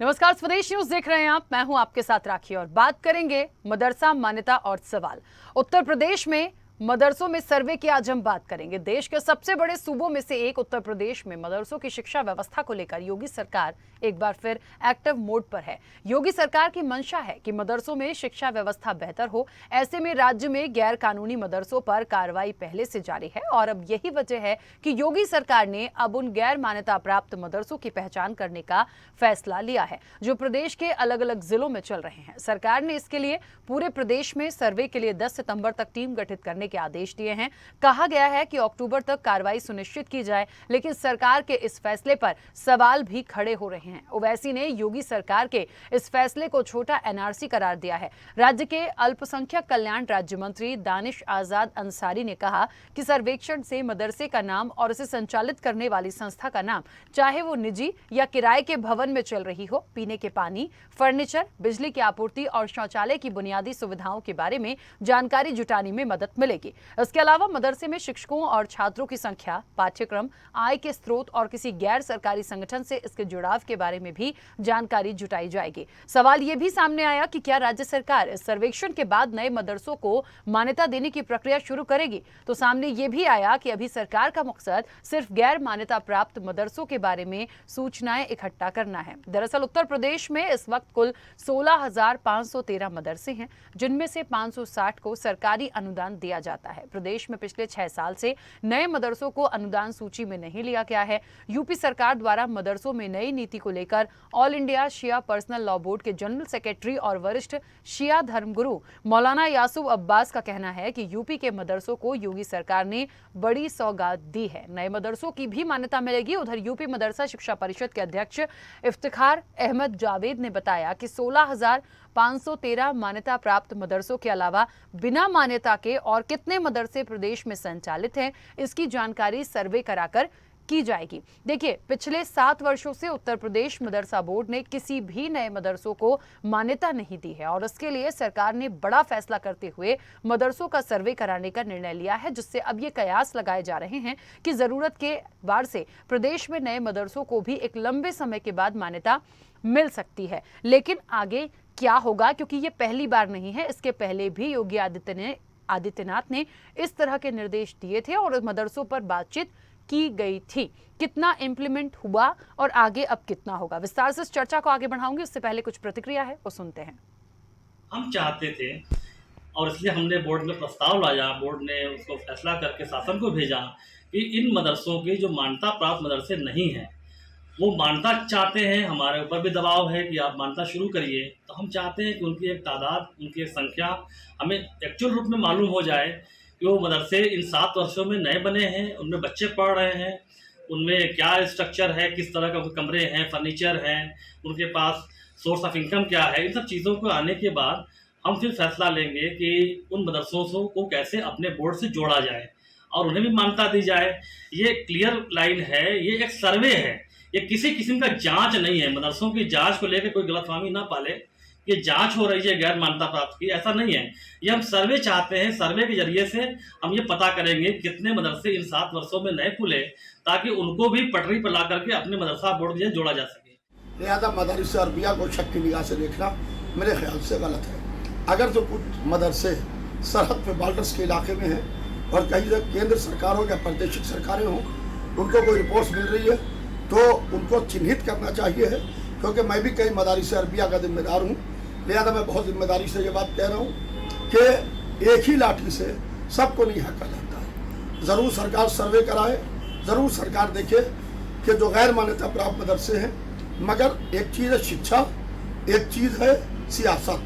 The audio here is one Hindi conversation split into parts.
नमस्कार, स्वदेश न्यूज देख रहे हैं आप। मैं हूं आपके साथ राखी और बात करेंगे मदरसा मान्यता और सवाल। उत्तर प्रदेश में मदरसों में सर्वे की आज हम बात करेंगे। देश के सबसे बड़े सूबों में से एक उत्तर प्रदेश में मदरसों की शिक्षा व्यवस्था को लेकर योगी सरकार एक बार फिर एक्टिव मोड पर है। योगी सरकार की मंशा है कि मदरसों में शिक्षा व्यवस्था बेहतर हो। ऐसे में राज्य में गैर कानूनी मदरसों पर कार्रवाई पहले से जारी है और अब यही वजह है कि योगी सरकार ने अब उन गैर मान्यता प्राप्त मदरसों की पहचान करने का फैसला लिया है जो प्रदेश के अलग अलग जिलों में चल रहे हैं। सरकार ने इसके लिए पूरे प्रदेश में सर्वे के लिए 10 सितंबर तक टीम गठित करने के आदेश दिए हैं। कहा गया है कि अक्टूबर तक कार्रवाई सुनिश्चित की जाए, लेकिन सरकार के इस फैसले पर सवाल भी खड़े हो रहे हैं। ओवैसी ने योगी सरकार के इस फैसले को छोटा एनआरसी करार दिया है। राज्य के अल्पसंख्यक कल्याण राज्य मंत्री दानिश आजाद अंसारी ने कहा कि सर्वेक्षण से मदरसे का नाम और उसे संचालित करने वाली संस्था का नाम, चाहे वो निजी या किराए के भवन में चल रही हो, पीने के पानी, फर्नीचर, बिजली की आपूर्ति और शौचालय की बुनियादी सुविधाओं के बारे में जानकारी जुटाने में मदद मिलेगी। इसके अलावा मदरसे में शिक्षकों और छात्रों की संख्या, पाठ्यक्रम, आय के स्रोत और किसी गैर सरकारी संगठन से इसके जुड़ाव के बारे में भी जानकारी जुटाई जाएगी। सवाल यह भी सामने आया कि क्या राज्य सरकार इस सर्वेक्षण के बाद नए मदरसों को मान्यता देने की प्रक्रिया शुरू करेगी। तो सामने यह भी आया कि अभी सरकार का मकसद सिर्फ गैर मान्यता प्राप्त मदरसों के बारे में सूचनाएं इकट्ठा करना है। दरअसल उत्तर प्रदेश में इस वक्त कुल 16,513 मदरसे हैं, जिनमें से 560 को सरकारी अनुदान दिया जाता है। प्रदेश में पिछले 6 साल से नए मदरसों को अनुदान सूची में नहीं लिया गया है। यूपी सरकार द्वारा मदरसों में नई नीति को लेकर ऑल इंडिया शिया पर्सनल लॉ बोर्ड के जनरल सेक्रेटरी और वरिष्ठ शिया धर्मगुरु मौलाना यासूब अब्बास का कहना है कि यूपी के मदरसों को योगी सरकार ने बड़ी सौगात दी है। नए मदरसों की भी मान्यता मिलेगी। उधर यूपी मदरसा शिक्षा परिषद के अध्यक्ष इफ्तिखार अहमद जावेद ने बताया कि 16,513 मान्यता प्राप्त मदरसों के अलावा बिना मान्यता के और कितने मदरसे प्रदेश में संचालित हैं, इसकी जानकारी सर्वे कराकर की जाएगी। देखिए, पिछले 7 वर्षों से उत्तर प्रदेश मदरसा बोर्ड ने किसी भी नए मदरसों को मान्यता नहीं दी है और इसके लिए सरकार ने बड़ा फैसला करते हुए मदरसों का सर्वे कराने का निर्णय लिया है, जिससे अब ये कयास लगाए जा रहे हैं कि जरूरत के बार से प्रदेश में नए मदरसों को भी एक लंबे समय के बाद मान्यता मिल सकती है। लेकिन आगे क्या होगा, क्योंकि ये पहली बार नहीं है, इसके पहले भी योगी आदित्यनाथ ने इस तरह के निर्देश दिए थे और मदरसों पर बातचीत की गई थी। कितना इंप्लीमेंट हुआ और आगे अब कितना होगा, विस्तार से इस चर्चा को आगे बढ़ाऊंगी। उससे पहले कुछ प्रतिक्रिया है, वो सुनते हैं। हम चाहते थे और इसलिए हमने बोर्ड में प्रस्ताव लाया। बोर्ड ने उसको फैसला करके शासन को भेजा कि इन मदरसों की जो मान्यता प्राप्त मदरसे नहीं हैं, वो मान्यता चाहते हैं। हमारे ऊपर भी दबाव है कि आप मान्यता शुरू करिए। तो हम चाहते हैं कि उनकी एक तादाद, उनकी एक संख्या हमें एक्चुअल रूप में मालूम हो जाए कि वो मदरसे इन 7 वर्षों में नए बने हैं, उनमें बच्चे पढ़ रहे हैं, उनमें क्या स्ट्रक्चर है, किस तरह का कमरे हैं, फर्नीचर हैं, उनके पास सोर्स ऑफ इनकम क्या है। इन सब चीज़ों को आने के बाद हम फिर फैसला लेंगे कि उन मदरसों को कैसे अपने बोर्ड से जोड़ा जाए और उन्हें भी मान्यता दी जाए। ये क्लियर लाइन है, ये एक सर्वे है, ये किसी किस्म का जांच नहीं है। मदरसों की जांच को लेकर कोई गलतफहमी ना पाले, ये जांच हो रही है गैर मान्यता प्राप्त की, ऐसा नहीं है। ये हम सर्वे चाहते हैं। सर्वे के जरिए से हम ये पता करेंगे कितने मदरसे इन 7 वर्षों में नए खुले, ताकि उनको भी पटरी पर ला करके अपने मदरसा बोर्ड से जोड़ा जा सके। लिहाजा मदरसे अरबिया को शक की निगाह से देखना मेरे ख्याल से गलत है। अगर तो कुछ मदरसे सरहद पे बॉर्डर्स के इलाके में हैं और कहीं से केंद्र सरकार हो या प्रादेशिक सरकारें हों, उनको कोई रिपोर्ट्स मिल रही है तो उनको चिन्हित करना चाहिए है, क्योंकि मैं भी कई मदारिस अरबिया का जिम्मेदार हूँ। लिहाजा मैं बहुत जिम्मेदारी से ये बात कह रहा हूँ कि एक ही लाठी से सबको नहीं हका जाता है। ज़रूर सरकार सर्वे कराए, ज़रूर सरकार देखे कि जो गैर मान्यता प्राप्त मदरसे हैं, मगर एक चीज़ है शिक्षा, एक चीज़ है सियासत।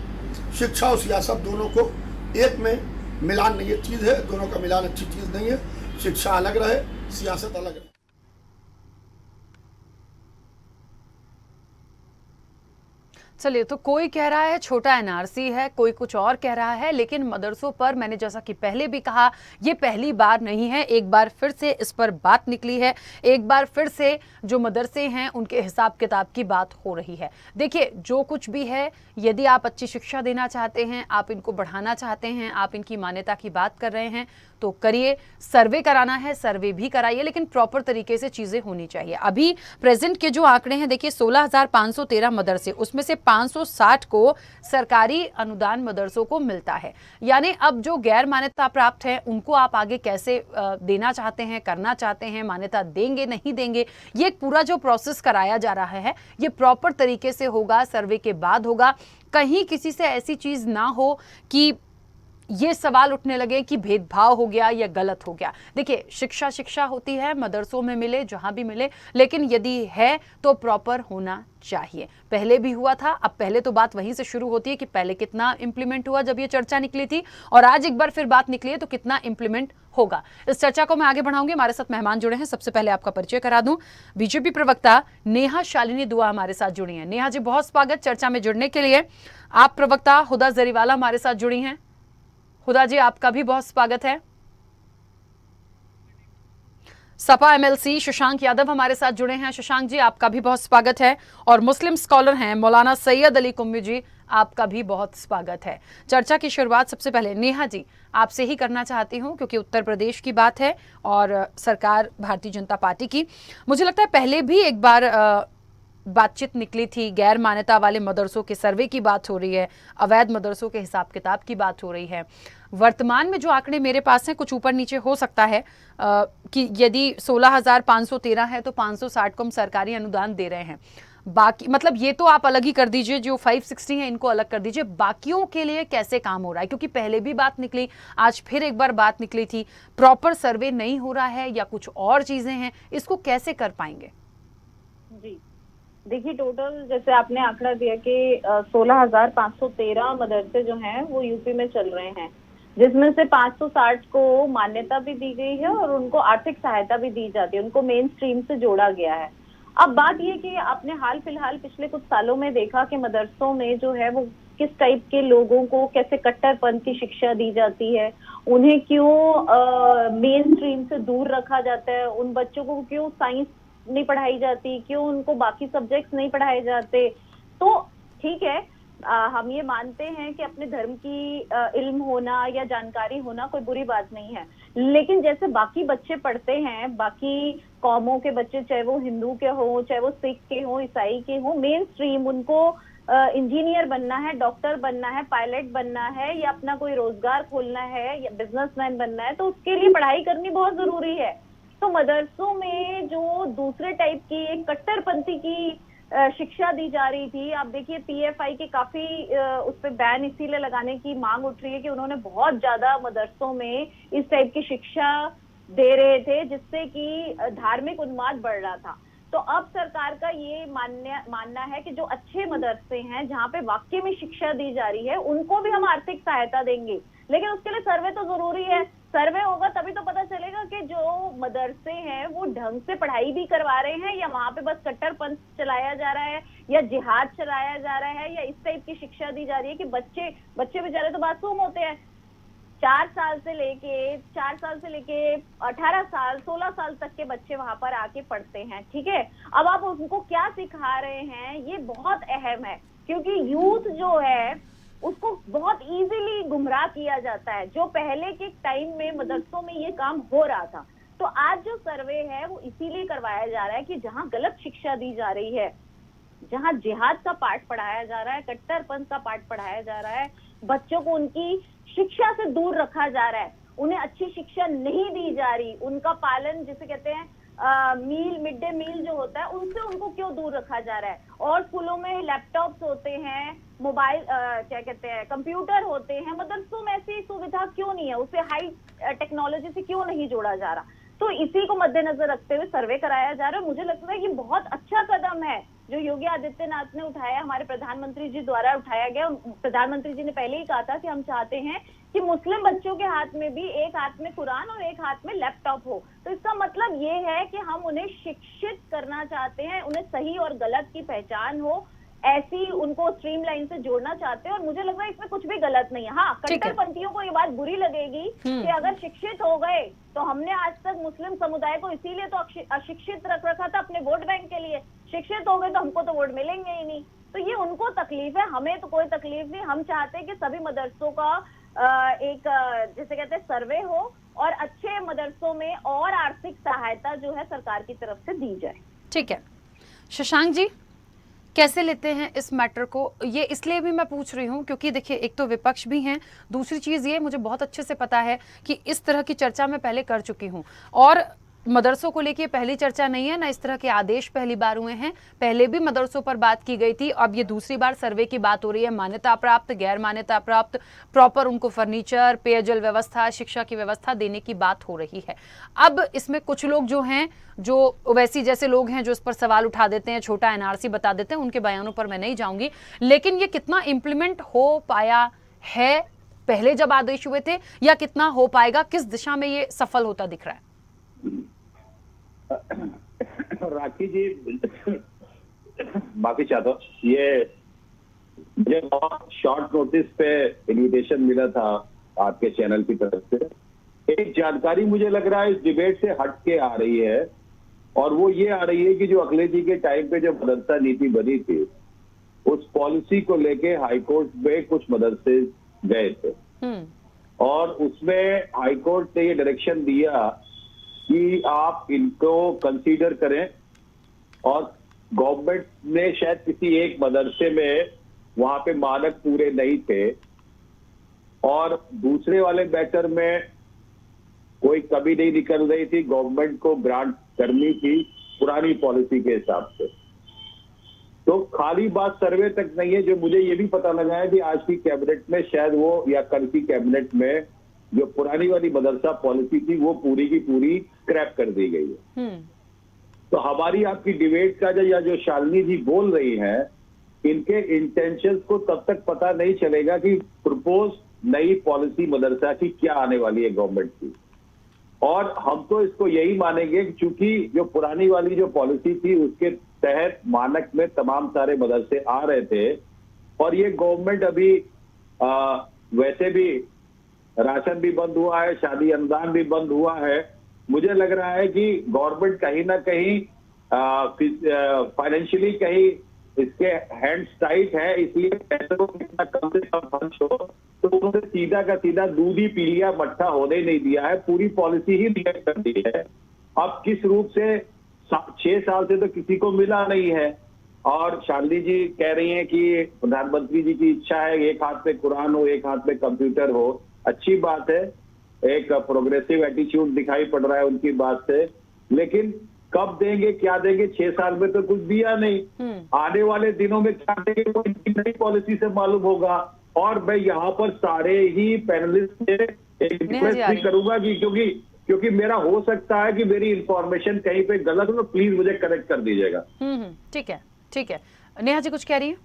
शिक्षा और सियासत दोनों को एक में मिलान नहीं, चीज़ है, दोनों का मिलान अच्छी चीज़ नहीं है। शिक्षा अलग रहे, सियासत अलग रहे। चलिए, तो कोई कह रहा है छोटा एनआरसी है, कोई कुछ और कह रहा है, लेकिन मदरसों पर मैंने जैसा कि पहले भी कहा, ये पहली बार नहीं है, एक बार फिर से इस पर बात निकली है, एक बार फिर से जो मदरसे हैं उनके हिसाब किताब की बात हो रही है। देखिए, जो कुछ भी है, यदि आप अच्छी शिक्षा देना चाहते हैं, आप इनको बढ़ाना चाहते हैं, आप इनकी मान्यता की बात कर रहे हैं, तो करिए। सर्वे कराना है, सर्वे भी कराइए, लेकिन प्रॉपर तरीके से चीजें होनी चाहिए। अभी प्रेजेंट के जो आंकड़े हैं, देखिए 16,513 मदरसे, उसमें से 560 को सरकारी अनुदान मदरसों को मिलता है। यानी अब जो गैर मान्यता प्राप्त है उनको आप आगे कैसे देना चाहते हैं, करना चाहते हैं, मान्यता देंगे नहीं देंगे, ये एक पूरा जो प्रोसेस कराया जा रहा है ये प्रॉपर तरीके से होगा, सर्वे के बाद होगा। कहीं किसी से ऐसी चीज ना हो कि ये सवाल उठने लगे कि भेदभाव हो गया या गलत हो गया। देखिए, शिक्षा शिक्षा होती है, मदरसों में मिले, जहां भी मिले, लेकिन यदि है तो प्रॉपर होना चाहिए। पहले भी हुआ था, अब पहले तो बात वहीं से शुरू होती है कि पहले कितना इंप्लीमेंट हुआ जब ये चर्चा निकली थी, और आज एक बार फिर बात निकली है तो कितना इंप्लीमेंट होगा। इस चर्चा को मैं आगे बढ़ाऊंगी। हमारे साथ मेहमान जुड़े हैं, सबसे पहले आपका परिचय करा दूं। बीजेपी प्रवक्ता नेहा शालिनी दुआ हमारे साथ जुड़ी हैं। नेहा जी, बहुत स्वागत चर्चा में जुड़ने के लिए। आप प्रवक्ता हुदा जरीवाला हमारे साथ जुड़ी हैं। हुदा जी, आपका भी बहुत स्वागत है। सपा एमएलसी शशांक यादव हमारे साथ जुड़े हैं। शशांक जी, आपका भी बहुत स्वागत है। और मुस्लिम स्कॉलर हैं मौलाना सैयद अली कुम्मी जी, आपका भी बहुत स्वागत है। चर्चा की शुरुआत सबसे पहले नेहा जी आपसे ही करना चाहती हूं, क्योंकि उत्तर प्रदेश की बात है और सरकार भारतीय जनता पार्टी की। मुझे लगता है पहले भी एक बार बातचीत निकली थी, गैर मान्यता वाले मदरसों के सर्वे की बात हो रही है, अवैध मदरसों के हिसाब किताब की बात हो रही है। वर्तमान में जो आंकड़े मेरे पास हैं, कुछ ऊपर नीचे हो सकता है कि यदि 16,513 है तो 560 को हम सरकारी अनुदान दे रहे हैं। बाकी मतलब ये तो आप अलग ही कर दीजिए, जो 560 है इनको अलग कर दीजिए। बाकियों के लिए कैसे काम हो रहा है? क्योंकि पहले भी बात निकली, आज फिर एक बार बात निकली थी, प्रॉपर सर्वे नहीं हो रहा है या कुछ और चीजें हैं, इसको कैसे कर पाएंगे? जी, देखिए, टोटल जैसे आपने आंकड़ा दिया कि 16,513 मदरसे जो हैं वो यूपी में चल रहे हैं, जिसमें से 560 को मान्यता भी दी गई है और उनको आर्थिक सहायता भी दी जाती है, उनको मेन स्ट्रीम से जोड़ा गया है। अब बात ये कि आपने हाल फिलहाल पिछले कुछ सालों में देखा कि मदरसों में जो है वो किस टाइप के लोगों को कैसे कट्टरपंथी शिक्षा दी जाती है, उन्हें क्यों मेन स्ट्रीम से दूर रखा जाता है, उन बच्चों को क्यों साइंस नहीं पढ़ाई जाती, क्यों उनको बाकी सब्जेक्ट्स नहीं पढ़ाए जाते। तो ठीक है, हम ये मानते हैं कि अपने धर्म की इल्म होना या जानकारी होना कोई बुरी बात नहीं है, लेकिन जैसे बाकी बच्चे पढ़ते हैं, बाकी कौमों के बच्चे, चाहे वो हिंदू के हों, चाहे वो सिख के हों, ईसाई के हों, मेन स्ट्रीम उनको इंजीनियर बनना है, डॉक्टर बनना है, पायलट बनना है, या अपना कोई रोजगार खोलना है, या बिजनेसमैन बनना है, तो उसके लिए पढ़ाई करनी बहुत जरूरी है। तो मदरसों में जो दूसरे टाइप की एक कट्टरपंथी की शिक्षा दी जा रही थी, आप देखिए पीएफआई के काफी उस पर बैन इसीलिए लगाने की मांग उठ रही है कि उन्होंने बहुत ज्यादा मदरसों में इस टाइप की शिक्षा दे रहे थे, जिससे कि धार्मिक उन्माद बढ़ रहा था। तो अब सरकार का ये मानना है कि जो अच्छे मदरसे हैं, जहाँ पे वाकई में शिक्षा दी जा रही है, उनको भी हम आर्थिक सहायता देंगे, लेकिन उसके लिए सर्वे तो जरूरी है। सर्वे होगा तभी तो पता चलेगा कि जो मदरसे हैं वो ढंग से पढ़ाई भी करवा रहे हैं, या वहां पे बस कट्टरपंथ चलाया जा रहा है, या जिहाद चलाया जा रहा है, या इस टाइप की शिक्षा दी जा रही है कि बच्चे बेचारे तो मासूम होते हैं। 4 साल से लेके 18 साल 16 साल तक के बच्चे वहां पर आके पढ़ते हैं, ठीक है। अब आप उनको क्या सिखा रहे हैं, ये बहुत अहम है, क्योंकि यूथ जो है उसको बहुत इजीली गुमराह किया जाता है, जो पहले के टाइम में मदरसों में ये काम हो रहा था। तो आज जो सर्वे है वो इसीलिए करवाया जा रहा है कि जहां गलत शिक्षा दी जा रही है, जहां जिहाद का पाठ पढ़ाया जा रहा है, कट्टरपंथ का पाठ पढ़ाया जा रहा है, बच्चों को उनकी शिक्षा से दूर रखा जा रहा है, उन्हें अच्छी शिक्षा नहीं दी जा रही, उनका पालन जिसे कहते हैं मिड डे मील जो होता है, उनसे उनको क्यों दूर रखा जा रहा है। और स्कूलों में लैपटॉप्स होते हैं, मोबाइल क्या कहते हैं, कंप्यूटर होते हैं, मदरसों में ऐसी सुविधा क्यों नहीं है, उसे हाई टेक्नोलॉजी से क्यों नहीं जोड़ा जा रहा। तो इसी को मद्देनजर रखते हुए सर्वे कराया जा रहा है। मुझे लगता है कि बहुत अच्छा कदम है जो योगी आदित्यनाथ ने उठाया, हमारे प्रधानमंत्री जी द्वारा उठाया गया। प्रधानमंत्री जी ने पहले ही कहा था कि हम चाहते हैं कि मुस्लिम बच्चों के हाथ में भी एक हाथ में कुरान और एक हाथ में लैपटॉप हो। तो इसका मतलब ये है कि हम उन्हें शिक्षित करना चाहते हैं, उन्हें सही और गलत की पहचान हो, ऐसी उनको स्ट्रीमलाइन से जोड़ना चाहते हैं, और मुझे लग रहा है इसमें कुछ भी गलत नहीं है। हाँ, ठीक है। कट्टरपंथियों को ये बात बुरी लगेगी कि अगर शिक्षित हो गए, तो हमने आज तक मुस्लिम समुदाय को इसीलिए तो अशिक्षित रख रखा था अपने वोट बैंक के लिए, शिक्षित हो गए तो हमको तो वोट मिलेंगे ही नहीं। तो ये उनको तकलीफ है, हमें तो कोई तकलीफ नहीं। हम चाहते हैं कि सभी मदरसों का एक जैसे कहते हैं सर्वे हो, और अच्छे मदरसों में और आर्थिक सहायता जो है सरकार की तरफ से दी जाए। ठीक है, शशांक जी कैसे लेते हैं इस मैटर को? ये इसलिए भी मैं पूछ रही हूँ क्योंकि देखिए, एक तो विपक्ष भी हैं, दूसरी चीज़ ये मुझे बहुत अच्छे से पता है कि इस तरह की चर्चा मैं पहले कर चुकी हूँ, और मदरसों को लेके पहली चर्चा नहीं है ना, इस तरह के आदेश पहली बार हुए हैं। पहले भी मदरसों पर बात की गई थी, अब ये दूसरी बार सर्वे की बात हो रही है। मान्यता प्राप्त, गैर मान्यता प्राप्त, प्रॉपर उनको फर्नीचर, पेयजल व्यवस्था, शिक्षा की व्यवस्था देने की बात हो रही है। अब इसमें कुछ लोग जो हैं, जो वैसी जैसे लोग हैं जो इस पर सवाल उठा देते हैं, छोटा एनआरसी बता देते हैं, उनके बयानों पर मैं नहीं जाऊंगी, लेकिन ये कितना इम्प्लीमेंट हो पाया है पहले जब आदेश हुए थे, या कितना हो पाएगा, किस दिशा में ये सफल होता दिख रहा है? राखी जी, माफी चाहता हूँ, ये मुझे बहुत शॉर्ट नोटिस पे इनविटेशन मिला था आपके चैनल की तरफ से। एक जानकारी मुझे लग रहा है इस डिबेट से हट के आ रही है, और वो ये आ रही है कि जो अखिलेश जी के टाइम पे जो मदरसा नीति बनी थी, उस पॉलिसी को लेके हाईकोर्ट में कुछ मदरसे गए थे, और उसमें हाईकोर्ट ने ये डायरेक्शन दिया कि आप इनको कंसीडर करें, और गवर्नमेंट ने शायद किसी एक मदरसे में वहां पे मानक पूरे नहीं थे, और दूसरे वाले मैटर में कोई कमी नहीं निकल रही थी, गवर्नमेंट को ग्रांट करनी थी पुरानी पॉलिसी के हिसाब से। तो खाली बात सर्वे तक नहीं है, जो मुझे ये भी पता लगा है कि आज की कैबिनेट में शायद वो, या कल की कैबिनेट में जो पुरानी वाली मदरसा पॉलिसी थी वो पूरी की पूरी स्क्रैप कर दी गई है। तो हमारी आपकी डिबेट का या जो शालिनी जी बोल रही हैं, इनके इंटेंशंस को तब तक पता नहीं चलेगा कि प्रपोज नई पॉलिसी मदरसा की क्या आने वाली है गवर्नमेंट की। और हम तो इसको यही मानेंगे कि चूंकि जो पुरानी वाली जो पॉलिसी थी उसके तहत मानक में तमाम सारे मदरसे आ रहे थे, और ये गवर्नमेंट अभी वैसे भी राशन भी बंद हुआ है, शादी अनुदान भी बंद हुआ है। मुझे लग रहा है कि गवर्नमेंट कहीं ना कहीं फाइनेंशियली कहीं इसके हैंड्स टाइट है, इसलिए पैसों को कितना कम से कम खर्च हो, तो उन्होंने सीधा का सीधा दूध ही पी लिया, मट्ठा होने नहीं दिया है, पूरी पॉलिसी ही रिजेक्ट कर दी है। अब किस रूप से 6 साल से तो किसी को मिला नहीं है, और शालिनी जी कह रही हैं कि प्रधानमंत्री जी की इच्छा है एक हाथ में कुरान हो, एक हाथ में कंप्यूटर हो। अच्छी बात है, एक प्रोग्रेसिव एटीट्यूड दिखाई पड़ रहा है उनकी बात से, लेकिन कब देंगे, क्या देंगे? 6 साल में तो कुछ दिया नहीं, आने वाले दिनों में क्या देंगे वो इनकी नई पॉलिसी से मालूम होगा। और मैं यहाँ पर सारे ही पैनलिस्ट से एक रिक्वेस्ट भी करूंगा कि क्योंकि मेरा हो सकता है कि मेरी इंफॉर्मेशन कहीं पे गलत हो, तो प्लीज मुझे करेक्ट कर दीजिएगा। ठीक है, ठीक है। नेहा जी कुछ कह रही है?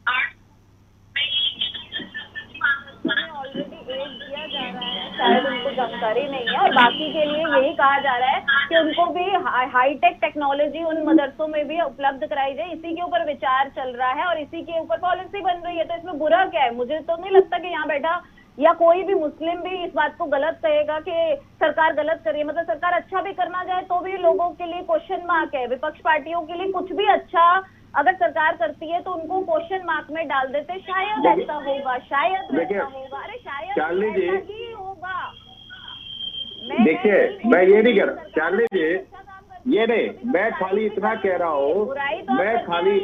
ऑलरेडी एड दिया जा रहा है, शायद उनको जानकारी नहीं है, और बाकी के लिए यही कहा जा रहा है कि उनको भी हाईटेक टेक्नोलॉजी उन मदरसों में भी उपलब्ध कराई जाए। इसी के ऊपर विचार चल रहा है और इसी के ऊपर पॉलिसी बन रही है, तो इसमें बुरा क्या है? मुझे तो नहीं लगता कि यहाँ बैठा या कोई भी मुस्लिम भी इस बात को गलत कहेगा कि सरकार गलत कर रही है। मतलब सरकार अच्छा भी करना चाहे तो भी लोगों के लिए क्वेश्चन मार्क है। विपक्ष पार्टियों के लिए कुछ भी अच्छा अगर सरकार करती है तो उनको क्वेश्चन मार्क में डाल देते, शायद ऐसा होगा, शायद ऐसा होगा, अरे शायद ऐसा ही होगा। देखिए, मैं ये नहीं कह रहा शालिनी जी, ये नहीं, मैं खाली इतना कह रहा हूँ, मैं खाली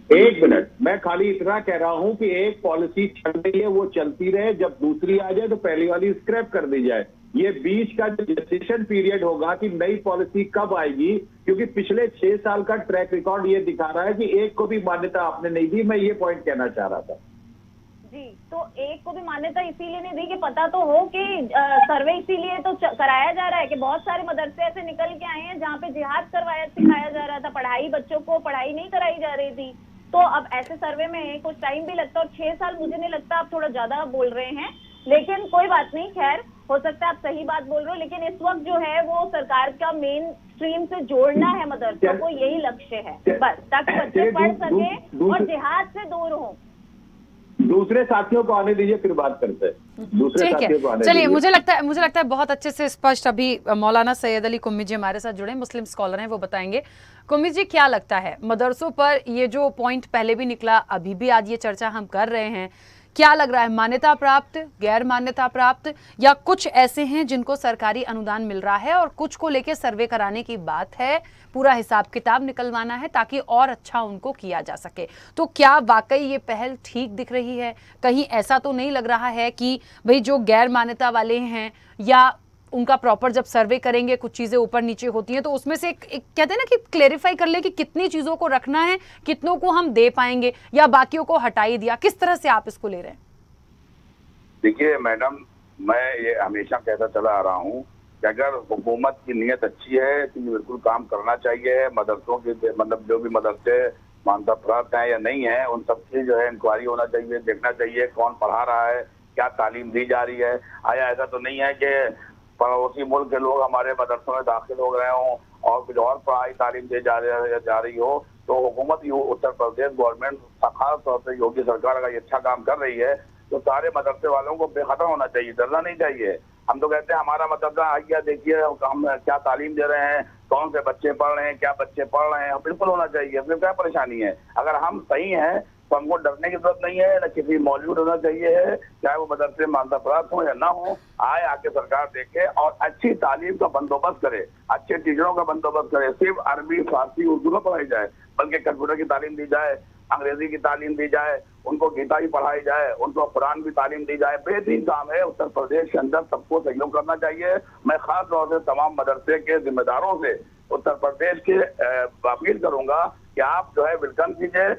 एक मिनट, मैं खाली इतना कह रहा हूं कि एक पॉलिसी चल रही है वो चलती रहे, जब दूसरी आ जाए तो पहली वाली स्क्रैप कर दी जाए। ये बीच का जो जेस्टेशन पीरियड होगा कि नई पॉलिसी कब आएगी, क्योंकि पिछले 6 साल का ट्रैक रिकॉर्ड ये दिखा रहा है कि एक को भी मान्यता आपने नहीं दी। मैं ये पॉइंट कहना चाह रहा था जी। तो एक को भी मान्यता इसीलिए नहीं दी कि पता तो हो कि सर्वे इसीलिए तो कराया जा रहा है कि बहुत सारे मदरसे ऐसे निकल के आए हैं जहाँ पे जिहाद करवाया सिखाया जा रहा था, पढ़ाई, बच्चों को पढ़ाई नहीं कराई जा रही थी। तो अब ऐसे सर्वे में कुछ टाइम भी लगता है, और 6 साल मुझे नहीं लगता, आप थोड़ा ज्यादा बोल रहे हैं, लेकिन कोई बात नहीं। खैर, हो सकता है आप सही बात बोल रहे हो, लेकिन इस वक्त जो है वो सरकार का मेन स्ट्रीम से जोड़ना है मदरसों को, यही लक्ष्य है बस, ताकि बच्चे पढ़ सके और जिहाद से दूर हों। दूसरे साथियों को आने दीजिए, फिर बात करते हैं। दूसरे ठीक साथियों को है, आने चलिए, दीजिए। मुझे लगता है बहुत अच्छे से स्पष्ट अभी मौलाना सैयद अली कुम्मी जी हमारे साथ जुड़े, मुस्लिम स्कॉलर हैं, वो बताएंगे। कुम्मी जी, क्या लगता है मदरसों पर ये जो पॉइंट पहले भी निकला, अभी भी आज ये चर्चा हम कर रहे हैं, क्या लग रहा है, मान्यता प्राप्त, गैर मान्यता प्राप्त, या कुछ ऐसे हैं जिनको सरकारी अनुदान मिल रहा है और कुछ को लेकर सर्वे कराने की बात है, पूरा हिसाब किताब निकलवाना है ताकि और अच्छा उनको किया जा सके? तो क्या वाकई ये पहल ठीक दिख रही है? कहीं ऐसा तो नहीं लग रहा है कि भाई जो गैर मान्यता वाले हैं या उनका प्रॉपर जब सर्वे करेंगे कुछ चीज़ें ऊपर नीचे होती हैं तो उसमें से एक कहते हैं ना कि क्लेरिफाई कर ले कि कितनी चीज़ों को रखना है, कितनों को हम दे पाएंगे या बाकियों को हटा ही दिया? किस तरह से आप इसको ले रहे हैं? देखिए मैडम, मैं ये हमेशा कहता चला आ रहा हूँ कि अगर हुकूमत की नीयत अच्छी है तो ये बिल्कुल काम करना चाहिए। मदरसों के मतलब जो भी मदरसे मान्यता प्राप्त हैं या नहीं है, उन सबसे जो है इंक्वायरी होना चाहिए, देखना चाहिए कौन पढ़ा रहा है, क्या तालीम दी जा रही है। आया ऐसा तो नहीं है कि पड़ोसी मुल्क के लोग हमारे मदरसों में दाखिल हो गए हों और कुछ और पढ़ाई तालीम दी जा रही हो। तो हुकूमत उत्तर प्रदेश गवर्नमेंट खास तौर से योगी सरकार अगर ये अच्छा काम कर रही है तो सारे मदरसे वालों को बेखतर होना चाहिए, डरना नहीं चाहिए। हम तो कहते हैं हमारा मदरसा आइए देखिए हम क्या तालीम दे रहे हैं, कौन से बच्चे पढ़ रहे हैं, क्या बच्चे पढ़ रहे हैं, बिल्कुल होना चाहिए। फिर क्या परेशानी है? अगर हम सही हैं तो हमको डरने की जरूरत नहीं है, न किसी मौजूद होना चाहिए है, चाहे वो मदरसे मान्यता प्राप्त हो या ना हो। आए आके सरकार देखे और अच्छी तालीम का बंदोबस्त करे, अच्छे टीचरों का बंदोबस्त करे। सिर्फ अरबी, फारसी, उर्दू में पढ़ाई जाए, बल्कि कंप्यूटर की तालीम दी जाए, अंग्रेजी की तालीम दी जाए, उनको गीता भी पढ़ाई जाए, उनको कुरान भी तालीम दी जाए। बेहतरीन काम है। उत्तर प्रदेश के अंदर सबको सहयोग करना चाहिए। मैं खास तौर से तमाम मदरसे के जिम्मेदारों से उत्तर प्रदेश के अपील करूंगा कि आप जो है वेलकम कीजिए,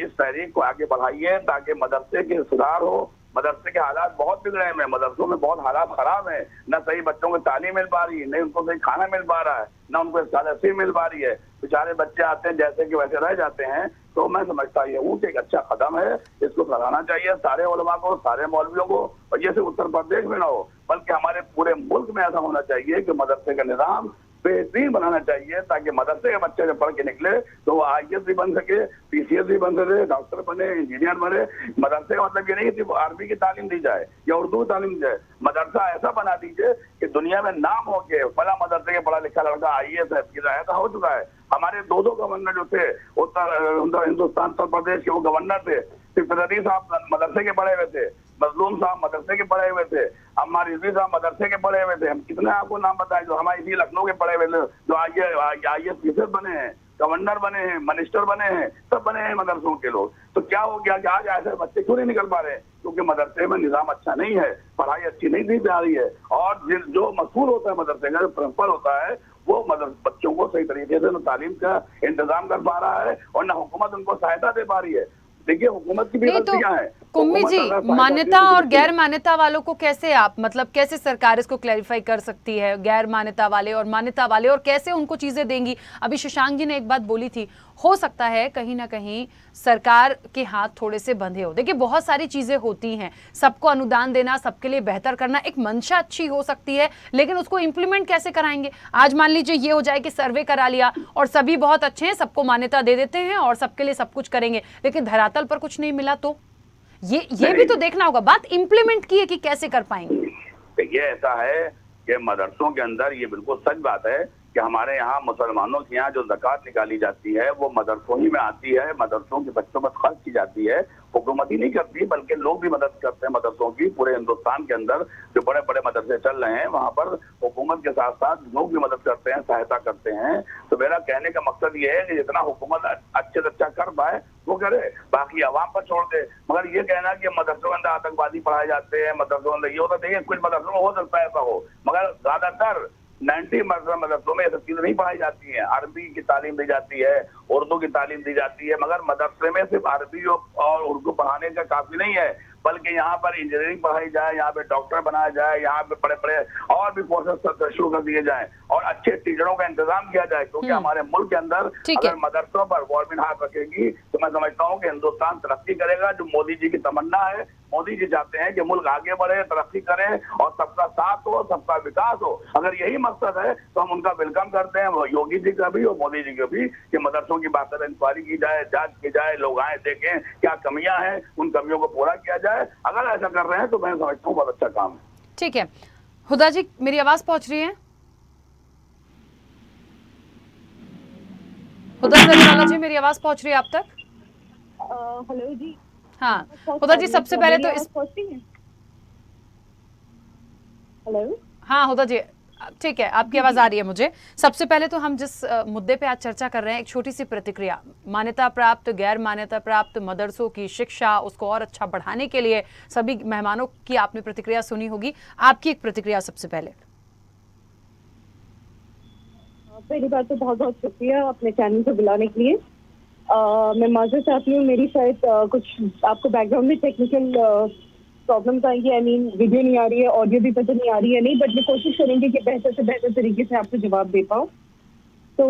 इस तहरीक को आगे बढ़ाइए ताकि मदरसे के सुधार हो। मदरसे के हालात बहुत बिगड़े हैं, मदरसों में बहुत हालात खराब हैं। न सही बच्चों को तालीम मिल पा रही है, न उनको सही खाना मिल पा रहा है, न उनको स्कॉलरशिप मिल पा रही है। बेचारे बच्चे आते हैं जैसे कि वैसे रह जाते हैं। तो मैं समझता हूँ कि एक अच्छा कदम है, इसको सराहना चाहिए सारे उलमा को, सारे मौलवियों को। और ये सिर्फ उत्तर प्रदेश में ना हो बल्कि हमारे पूरे मुल्क में ऐसा होना चाहिए कि मदरसे का निज़ाम बेहतरीन बनाना चाहिए ताकि मदरसे के बच्चे जब पढ़ के निकले तो वो IAS भी बन सके, PCS भी बन सके, डॉक्टर बने, इंजीनियर बने। मदरसे का मतलब ये नहीं सिर्फ अरबी की तालीम दी जाए या उर्दू की तालीम दी जाए। मदरसा ऐसा बना दीजिए कि दुनिया में नाम हो के फला मदरसे के पढ़ा लिखा लड़का IAS है, ऐसा हो चुका है। हमारे दो गवर्नर जो थे उत्तर हिंदुस्तान उत्तर प्रदेश के, वो गवर्नर थे। सिर्फ साहब मदरसे के पढ़े हुए थे, मजलूम साहब मदरसे के पढ़े हुए थे, अम्मा रिजवी साहब मदरसे के पढ़े हुए थे। हम कितने आपको नाम बताए जो हमारे इसी लखनऊ के पढ़े हुए थे, जो IAS बने हैं, गवर्नर बने हैं, मिनिस्टर बने हैं, सब बने हैं मदरसों के लोग। तो क्या हो गया कि आज ऐसे बच्चे क्यों नहीं निकल पा रहे? क्योंकि मदरसे में निजाम अच्छा नहीं है, पढ़ाई अच्छी नहीं दी जा रही है। और जो मसूल होता है मदरसे का, जो प्रिंसिपल होता है, वो बच्चों को सही तरीके से न तालीम का इंतजाम कर पा रहा है और न हुकूमत उनको सहायता दे पा रही है। देखिए हुकूमत की भी गलतियां हैं। कुम्मी जी, मान्यता और गैर मान्यता वालों को कैसे आप कैसे सरकार इसको क्लैरिफाई कर सकती है, गैर मान्यता वाले और मान्यता वाले, और कैसे उनको चीजें देंगी? अभी शशांक जी ने एक बात बोली थी, हो सकता है कहीं ना कहीं सरकार के हाथ थोड़े से बंधे हो। देखिए बहुत सारी चीजें होती हैं, सबको अनुदान देना, सबके लिए बेहतर करना, एक मंशा अच्छी हो सकती है, लेकिन उसको इम्प्लीमेंट कैसे कराएंगे? आज मान लीजिए ये हो जाए कि सर्वे करा लिया और सभी बहुत अच्छे हैं, सबको मान्यता दे देते हैं और सबके लिए सब कुछ करेंगे, लेकिन धरातल पर कुछ नहीं मिला तो ये भी तो देखना होगा। बात इम्प्लीमेंट की है कि कैसे कर पाएंगे। ये ऐसा है कि मदरसों के अंदर ये बिल्कुल सच बात है कि हमारे यहाँ मुसलमानों के यहाँ जो ज़कात निकाली जाती है वो मदरसों ही में आती है, मदरसों के बच्चों पर खर्च की जाती है। हुकूमत ही नहीं करती बल्कि लोग भी मदद करते हैं मदरसों की। पूरे हिंदुस्तान के अंदर जो बड़े बड़े मदरसे चल रहे हैं वहाँ पर हुकूमत के साथ साथ लोग भी मदद करते हैं, सहायता करते हैं। तो मेरा कहने का मकसद ये है कि जितना हुकूमत अच्छे से अच्छा कर पाए वो करे, बाकी आवाम पर छोड़ दे। मगर ये कहना कि मदरसों के अंदर आतंकवादी पढ़ाए जाते हैं, मदरसों के अंदर ये होता, देखिए कुछ मदरसों में हो सकता है ऐसा हो, मगर ज्यादातर 90 मदरसों में ये सब चीजें नहीं पढ़ाई जाती हैं। अरबी की तालीम दी जाती है, उर्दू की तालीम दी जाती है, मगर मदरसे में सिर्फ अरबी और उर्दू पढ़ाने का काफी नहीं है। बल्कि यहाँ पर इंजीनियरिंग पढ़ाई जाए, यहाँ पे डॉक्टर बनाया जाए, यहाँ पे बड़े बड़े और भी कोर्सेज शुरू कर दिए जाए और अच्छे टीचरों का इंतजाम किया जाए, क्योंकि हमारे मुल्क के अंदर ठीक है। अगर मदरसों पर गवर्नमेंट हाथ रखेगी तो मैं समझता हूँ कि हिंदुस्तान तरक्की करेगा, जो मोदी जी की तमन्ना है। मोदी जी चाहते हैं कि मुल्क आगे बढ़े, तरक्की करे और सबका साथ हो, सबका विकास हो। अगर यही मकसद है तो हम उनका वेलकम करते हैं, वो योगी जी का भी और मोदी जी का भी, कि मदरसों की बाकायदा इंक्वायरी की जाए, जांच की जाए, लोग आए देखें क्या कमियां हैं, उन कमियों को पूरा किया जाए। अगर ऐसा कर रहे हैं तो मैं समझता हूँ बहुत अच्छा काम है। ठीक है हुदा जी, मेरी आवाज पहुंच रही है? हुदा जरीवाला जी, मेरी आवाज पहुंच रही है आप तक? हेलो जी। हाँ हुदा जी, सबसे पहले तो इस हेलो। हाँ हुदा जी, ठीक है, आपकी आवाज आ रही है मुझे। सबसे पहले तो हम जिस मुद्दे पे आज चर्चा कर रहे हैं, एक छोटी सी प्रतिक्रिया। मान्यता प्राप्त, गैर मान्यता प्राप्त मदरसों की शिक्षा, उसको और अच्छा बढ़ाने के लिए सभी मेहमानों की आपने प्रतिक्रिया सुनी होगी। आपकी एक प्रतिक्रिया सबसे पहले। पहली बात तो बहुत बहुत शुक्रिया अपने चैनल पे बुलाने के लिए। मैं माजूर चाहती हूँ, मेरी शायद कुछ आपको बैकग्राउंड में टेक्निकल प्रॉब्लम्स आएंगी। आई मीन वीडियो नहीं आ रही है, ऑडियो भी पता नहीं आ रही है नहीं, बट मैं कोशिश करेंगे कि बेहतर से बेहतर तरीके से आपको जवाब दे पाऊँ। तो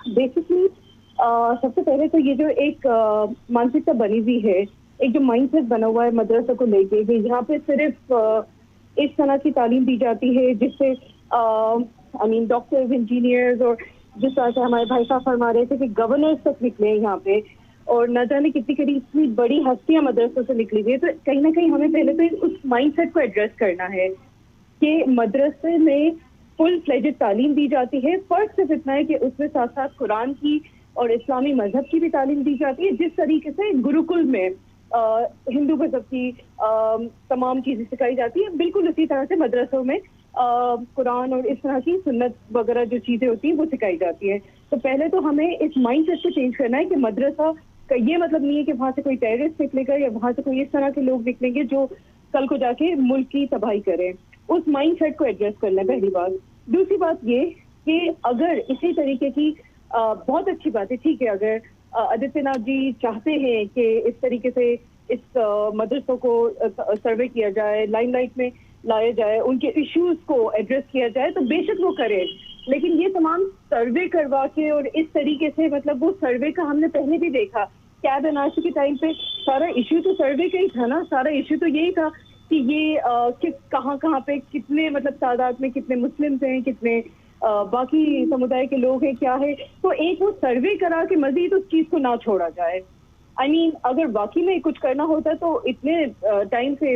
बेसिकली सबसे पहले तो ये जो एक मानसिकता बनी हुई है, एक जो माइंडसेट बना हुआ है मदरसा को लेके, कि यहाँ पे सिर्फ इस तरह की तालीम दी जाती है जिससे आई मीन डॉक्टर्स, इंजीनियर्स और जिस तरह से हमारे भाई साहब फरमा रहे थे कि गवर्नर्स तक निकले हैं यहाँ पे, और न जाने कितनी कड़ी इतनी बड़ी हस्तियां मदरसों से निकली हुई है। तो कहीं ना कहीं हमें पहले तो उस माइंडसेट को एड्रेस करना है कि मदरसे में फुल फ्लेजेड तालीम दी जाती है। फर्क सिर्फ इतना है कि उसमें साथ साथ कुरान की और इस्लामी मजहब की भी तालीम दी जाती है, जिस तरीके से गुरुकुल में हिंदू मजहब की तमाम चीजें सिखाई जाती है, बिल्कुल उसी तरह से मदरसों में कुरान और इस तरह की सुन्नत वगैरह जो चीजें होती हैं वो सिखाई जाती है। तो पहले तो हमें इस माइंडसेट को चेंज करना है कि मदरसा का ये मतलब नहीं है कि वहां से कोई टेररिस्ट निकलेगा या वहां से कोई इस तरह के लोग निकलेंगे जो कल को जाके मुल्क की तबाही करें। उस माइंडसेट को एड्रेस करना है, पहली बात। दूसरी बात ये कि अगर इसी तरीके की बहुत अच्छी बात है, ठीक है, अगर आदित्यनाथ जी चाहते हैं कि इस तरीके से इस मदरसों को सर्वे किया जाए, लाइमलाइट में लाया जाए, उनके इश्यूज को एड्रेस किया जाए, तो बेशक वो करें। लेकिन ये तमाम सर्वे करवा के और इस तरीके से, मतलब वो सर्वे का हमने पहले भी देखा, कैब एनआरसी के टाइम पे सारा इश्यू तो सर्वे का ही था ना। सारा इश्यू तो यही था कि ये कहाँ पे कितने मतलब तादाद में कितने मुस्लिम्स हैं, कितने बाकी समुदाय के लोग हैं, क्या है। तो एक वो सर्वे करा के मजीद उस चीज को ना छोड़ा जाए। आई मीन अगर वाकई में कुछ करना होता तो इतने टाइम से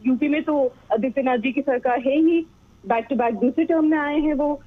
यूपी में तो आदित्यनाथ जी की सरकार है ही, बैक टू बैक दूसरे टर्म में आए हैं वो।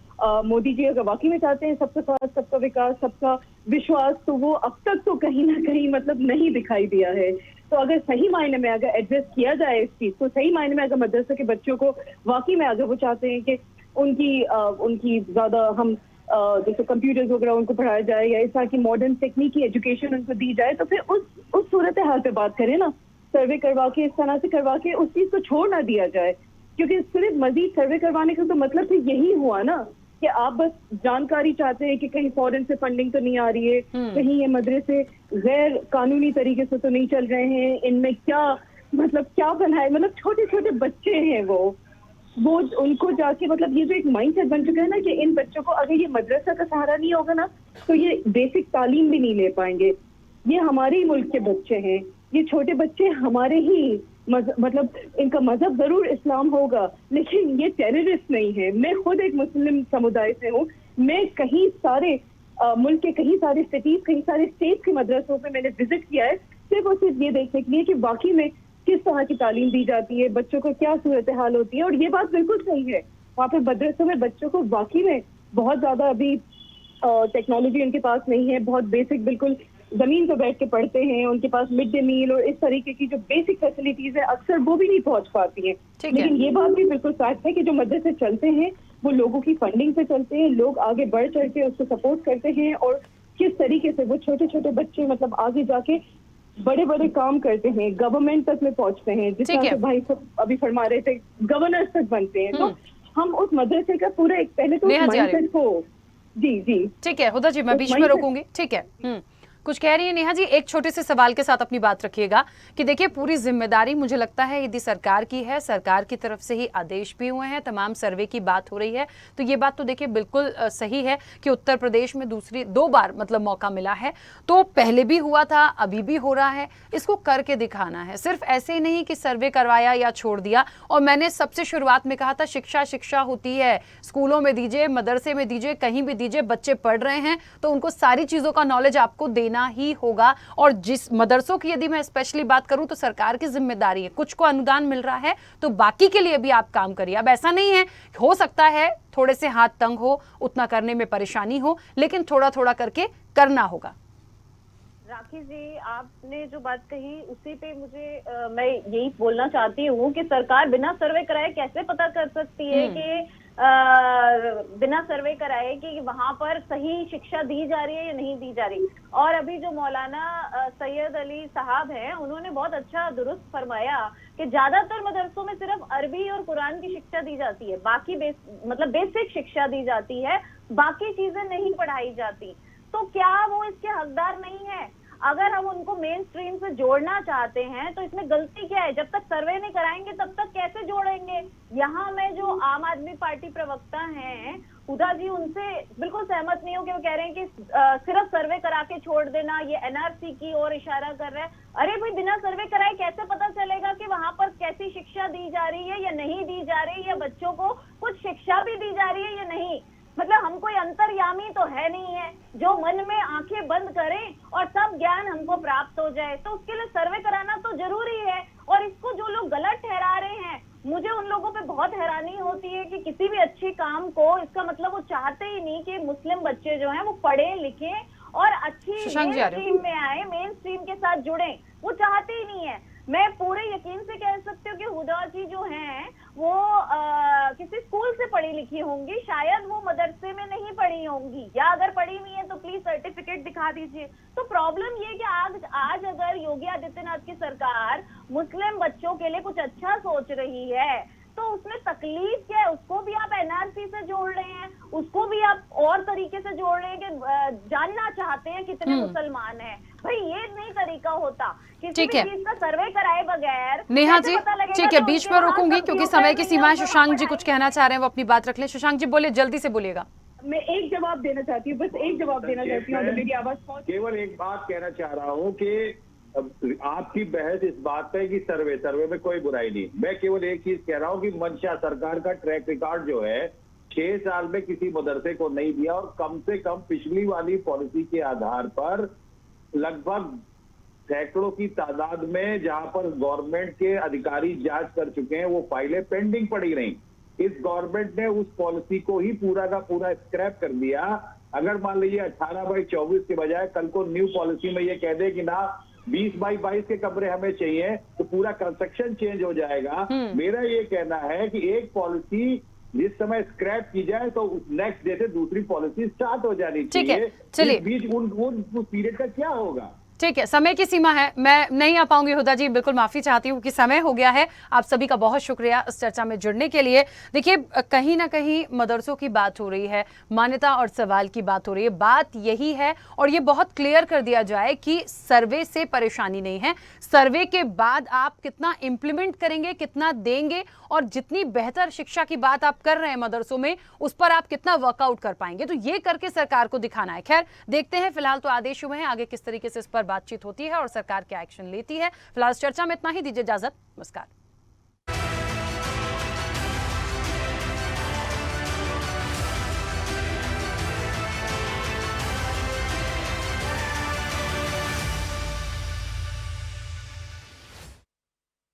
मोदी जी अगर वाकई में चाहते हैं सबका साथ, सबका विकास, सबका विश्वास, तो वो अब तक तो कहीं ना कहीं मतलब नहीं दिखाई दिया है। तो अगर सही मायने में अगर एड्रेस किया जाए इस चीज को, सही मायने में अगर मदरसे के बच्चों को वाकई में अगर वो चाहते हैं कि उनकी ज्यादा हम जैसे कंप्यूटर्स वगैरह उनको पढ़ाया जाए या इस तरह की मॉडर्न टेक्निकी एजुकेशन उनको दी जाए, तो फिर उस सूरत हाल पे बात करें ना, सर्वे करवा के, इस तरह से करवा के उस चीज को छोड़ ना दिया जाए। क्योंकि सिर्फ मजीद सर्वे करवाने का तो मतलब फिर यही हुआ ना कि आप बस जानकारी चाहते हैं कि कहीं फॉरेन से फंडिंग तो नहीं आ रही है, कहीं ये मदरसे गैर कानूनी तरीके से तो नहीं चल रहे हैं, इनमें क्या बना है। मतलब छोटे छोटे बच्चे हैं वो उनको जाके मतलब ये जो एक माइंडसेट बन चुका है ना कि इन बच्चों को अगर ये मदरसा का सहारा नहीं होगा ना तो ये बेसिक तालीम भी नहीं ले पाएंगे। ये हमारे ही मुल्क के बच्चे हैं, ये छोटे बच्चे हमारे ही मतलब इनका मजहब जरूर इस्लाम होगा लेकिन ये टेररिस्ट नहीं है। मैं खुद एक मुस्लिम समुदाय से हूँ, मैं कहीं सारे मुल्क के कहीं सारे सिटीज, कहीं सारे स्टेट के मदरसों पे मैंने विजिट किया है, सिर्फ और सिर्फ ये देखने के लिए कि वाकई में किस तरह की तालीम दी जाती है, बच्चों को क्या सूरत हाल होती है। और ये बात बिल्कुल सही है, वहाँ पे मदरसों में बच्चों को वाकई में बहुत ज्यादा अभी टेक्नोलॉजी उनके पास नहीं है, बहुत बेसिक बिल्कुल जमीन पर बैठ के पढ़ते हैं, उनके पास मिड डे मील और इस तरीके की जो बेसिक फैसिलिटीज है अक्सर वो भी नहीं पहुंच पाती हैं। लेकिन ये बात भी बिल्कुल सच है कि जो मदरसे चलते हैं वो लोगों की फंडिंग से चलते हैं, लोग आगे बढ़ चढ़ के उसको सपोर्ट करते हैं और किस तरीके से वो छोटे छोटे बच्चे मतलब आगे जाके बड़े बड़े काम करते हैं, गवर्नमेंट तक में पहुंचते हैं, जिस तरह से भाई सब अभी फरमा रहे थे गवर्नर्स तक बनते हैं। तो हम उस मदरसे का पूरा एक पहले तो माइंडसेट को जी ठीक है हुदा जी, मैं बीच में रोकूंगी। ठीक है कुछ कह रही है नेहा जी, एक छोटे से सवाल के साथ अपनी बात रखिएगा कि देखिए पूरी जिम्मेदारी मुझे लगता है यदि सरकार की है, सरकार की तरफ से ही आदेश भी हुए हैं, तमाम सर्वे की बात हो रही है, तो ये बात तो देखिए बिल्कुल सही है कि उत्तर प्रदेश में दो बार मतलब मौका मिला है, तो पहले भी हुआ था, अभी भी हो रहा है, इसको करके दिखाना है। सिर्फ ऐसे ही नहीं कि सर्वे करवाया या छोड़ दिया। और मैंने सबसे शुरुआत में कहा था शिक्षा होती है, स्कूलों में दीजिए, मदरसे में दीजिए, कहीं भी दीजिए, बच्चे पढ़ रहे हैं तो उनको सारी चीज़ों का नॉलेज आपको देना ही होगा। और जिस मदरसों की यदि मैं स्पेशली बात करूं तो सरकार की जिम्मेदारी है, कुछ को अनुदान मिल रहा है तो बाकी के लिए भी आप काम करिए। अब ऐसा नहीं है, हो सकता है थोड़े से हाथ तंग हो, उतना करने में परेशानी हो, लेकिन थोड़ा थोड़ा करके करना होगा। राखी जी, आपने जो बात कही उसी पे मुझे मैं यही बोलना चाहती हूँ कि सरकार बिना सर्वे कराए कैसे पता कर सकती है कि बिना सर्वे कराए कि वहां पर सही शिक्षा दी जा रही है या नहीं दी जा रही। और अभी जो मौलाना सैयद अली साहब हैं, उन्होंने बहुत अच्छा दुरुस्त फरमाया कि ज्यादातर मदरसों में सिर्फ अरबी और कुरान की शिक्षा दी जाती है, बाकी मतलब बेसिक शिक्षा दी जाती है, बाकी चीजें नहीं पढ़ाई जाती। तो क्या वो इसके हकदार नहीं है? अगर हम उनको मेन स्ट्रीम से जोड़ना चाहते हैं तो इसमें गलती क्या है? जब तक सर्वे नहीं कराएंगे तब तक कैसे जोड़ेंगे? यहाँ मैं जो आम आदमी पार्टी प्रवक्ता हैं हुदा जी, उनसे बिल्कुल सहमत नहीं हूँ कि वो कह रहे हैं कि सिर्फ सर्वे करा के छोड़ देना, ये एनआरसी की ओर इशारा कर रहा है। अरे भाई, बिना सर्वे कराए कैसे पता चलेगा कि वहां पर कैसी शिक्षा दी जा रही है या नहीं दी जा रही, या बच्चों को कुछ शिक्षा भी दी जा रही है या नहीं? मतलब हम कोई अंतर्यामी तो है नहीं है जो मन में आंखें बंद करें और सब ज्ञान हमको प्राप्त हो जाए। तो उसके लिए सर्वे कराना तो जरूरी है। और इसको जो लोग गलत ठहरा रहे हैं, मुझे उन लोगों पे बहुत हैरानी होती है कि किसी भी अच्छे काम को, इसका मतलब वो चाहते ही नहीं कि मुस्लिम बच्चे जो हैं वो पढ़े लिखे और अच्छी मेन स्ट्रीम में आए, मेन स्ट्रीम के साथ जुड़े, वो चाहते ही नहीं है। मैं पूरे यकीन से कह सकती हूँ कि हुदा जी जो हैं वो किसी स्कूल से पढ़ी लिखी होंगी, शायद वो मदरसे में नहीं पढ़ी होंगी, या अगर पढ़ी हुई है तो प्लीज सर्टिफिकेट दिखा दीजिए। तो प्रॉब्लम ये कि आज अगर योगी आदित्यनाथ की सरकार मुस्लिम बच्चों के लिए कुछ अच्छा सोच रही है तो उसमें तकलीफ क्या है? उसको भी आप एनआरसी से जोड़ रहे हैं, उसको भी आप और तरीके से जोड़ रहे हैं कि जानना चाहते हैं कितने मुसलमान हैं। भाई, ये नहीं तरीका होता। किसी भी चीज का सर्वे कराए बगैर नेहा जी, ठीक है, बीच में रोकूंगी क्योंकि समय की सीमा है। शशांक जी कुछ कहना चाह रहे हैं, वो अपनी बात रख लें। शशांक जी बोले, जल्दी से बोलिएगा। मैं एक जवाब देना चाहती हूँ, बस एक जवाब देना चाहती हूँ, मेरी आवाज केवल एक बात कहना चाह रहा हूँ कि आपकी बहस इस बात पे कि सर्वे में कोई बुराई नहीं। मैं केवल एक चीज कह रहा हूँ कि मंशा सरकार का ट्रैक रिकॉर्ड जो है 6 साल में किसी मदरसे को नहीं दिया, और कम से कम पिछली वाली पॉलिसी के आधार पर लगभग सैकड़ों की तादाद में जहां पर गवर्नमेंट के अधिकारी जांच कर चुके हैं, वो फाइलें पेंडिंग पड़ी रही। इस गवर्नमेंट ने उस पॉलिसी को ही पूरा का पूरा स्क्रैप कर दिया। अगर मान लीजिए 18/24 के बजाय कल को न्यू पॉलिसी में ये कह दे कि ना 20/22 के कमरे हमें चाहिए, तो पूरा कंस्ट्रक्शन चेंज हो जाएगा। मेरा ये कहना है कि एक पॉलिसी जिस समय स्क्रैप की जाए तो नेक्स्ट डे से दूसरी पॉलिसी स्टार्ट हो जानी चाहिए। चलिए, बीच उस पीरियड का क्या होगा? ठीक है, समय की सीमा है, मैं नहीं आ पाऊंगी। हुदा जी, बिल्कुल माफी चाहती हूँ कि समय हो गया है। आप सभी का बहुत शुक्रिया इस चर्चा में जुड़ने के लिए। देखिए, कहीं ना कहीं मदरसों की बात हो रही है, मान्यता और सवाल की बात हो रही है। बात यही है, और ये बहुत क्लियर कर दिया जाए कि सर्वे से परेशानी नहीं है। सर्वे के बाद आप कितना इम्प्लीमेंट करेंगे, कितना देंगे, और जितनी बेहतर शिक्षा की बात आप कर रहे हैं मदरसों में, उस पर आप कितना वर्कआउट कर पाएंगे, तो ये करके सरकार को दिखाना है। खैर, देखते हैं, फिलहाल तो आदेश हुए हैं, आगे किस तरीके से इस पर बातचीत होती है और सरकार क्या एक्शन लेती है। फिलहाल चर्चा में इतना ही, दीजिए इजाजत, नमस्कार।